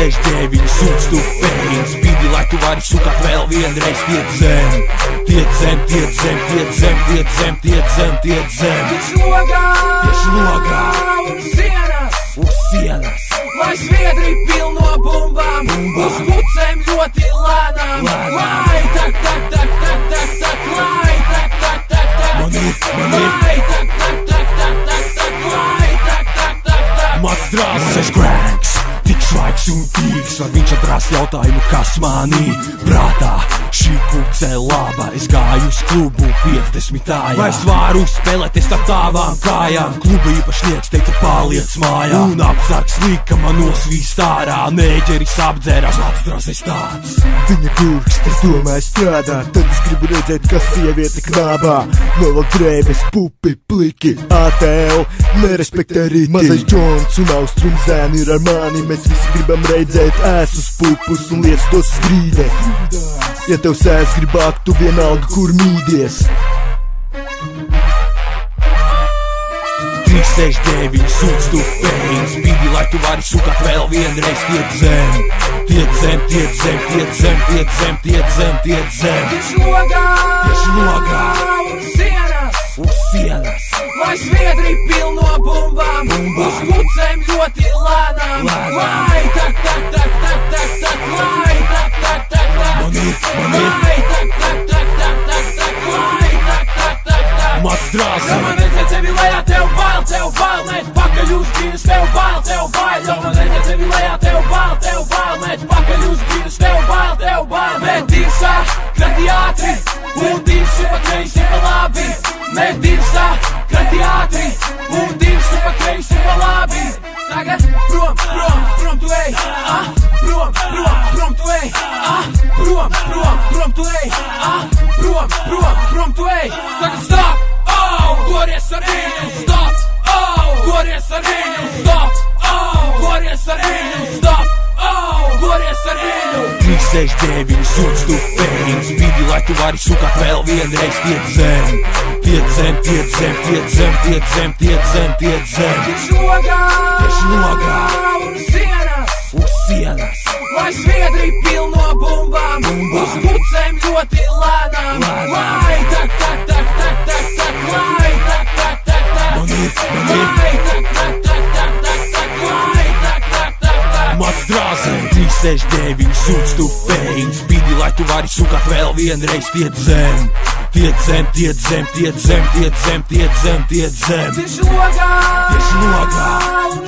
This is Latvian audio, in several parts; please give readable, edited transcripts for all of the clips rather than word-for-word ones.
369 sūdz tu peļņu spīdi, lai tu vari sukāt vēl vienreiz. Tiec zem, tiec zem, tiec zem, tiec zem, tiec zem, tiec zem, tiec zem. Tieši logā un sienas, lai sviedri pilno bumbām, uz pucēm ļoti lēnām. Lai tak, tak, tak, tak, tak, tak, lai tak, tak, tak, tak, man ir, lai tak, tak, tak, tak, tak, tak, lai tak, tak, tak, tak. Mans drāzes Grēks, tik svaigs un tīrs, var viņš atrast jautājumu, kas manī prātā. Šī puce laba, es gāju uz klubu 50. Vai es varu spēlēties ar tavām kājām? Kluba īpašnieks teica paliec mājā, un apsargs lika man nosvīst ārā. Nēģeris apdzērās, mans drāzes tāds. Viņa gurkst, es domāju strādāt, tad es gribu redzēt, kas sieviete knābā. Novelk drēbes, pupi, pliki, ATL, nerespektē rīti. Mazais Džons un Austrum zēni ir ar mani, mēs visi gribam redzēt ēsus pupus un liec tos skrīdē. Ja tev sēs gribāk, tu vienalga, kur mīdies. 369 sūdz tu peļņu spīdi, lai tu vari sukāt vēl vienreiz. Tiec zem, tiec zem, tiec zem, tiec zem, tiec zem, tiec zem, tiec zem. Tieši logā un sienas, lai sviedri pilno bumbām, uz pucēm ļoti lēnām. Lai tak, tak, tak, tak, tak, tak, lai tak, tak, tak, tak, man ir, lai tak, tak, tak, tak, tak, tak, lai tak, tak, tak, tak. mans drāzes. Man redzēt sevi lejā, tev bail, met pakaļ uz grīdas, tev bail. Man redzēt sevi lejā, tev bail, met pakaļ uz grīdas, tev bail. Met dirsā, krati ātri, un dirsi pa kreisi pa labi. Met dirsā, krati ātri, un dirsi pa kreisi pa labi. Tagad prom tu ej, prom tu ej, prom tu ej, prom tu ej. Tagad stop, gories ar viņu, stop, gories ar viņu, stop, gories ar viņu, stop, gories ar viņu. 369 sūdz tu peļņu spīdi, lai tu vari sukāt vēl vienreiz. Tiec zem, tiec zem, tiec zem, tiec zem, tiec zem, tiec zem, tiec zem. Tieši logā un sienas, lai sviedri pilno bumbām, uz pucēm ļoti lēnām. Lai tak, tak, tak, tak, tak, tak, lai tak, tak, tak, tak, man ir, lai tak, tak, tak, tak, tak, tak, lai tak, tak, tak, tak. mans drāzes. 369 sūdz tu peļņu spīdi, lai tu vari sukāt vēl vienreiz. Tiec zem, tiec zem, tiec zem, tiec zem, tiec zem, tiec zem, tiec zem. Tieši logā un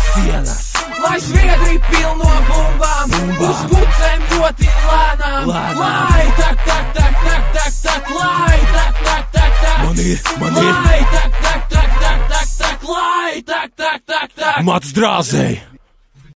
sienas, lai sviedri pilno bumbām, uz pucēm ļoti lēnām. Lai tak, tak, tak, tak, tak, tak, lai tak, tak, tak, tak, man ir, lai tak, tak, tak, tak, tak, tak, lai tak, tak, tak, tak. mans drāzes.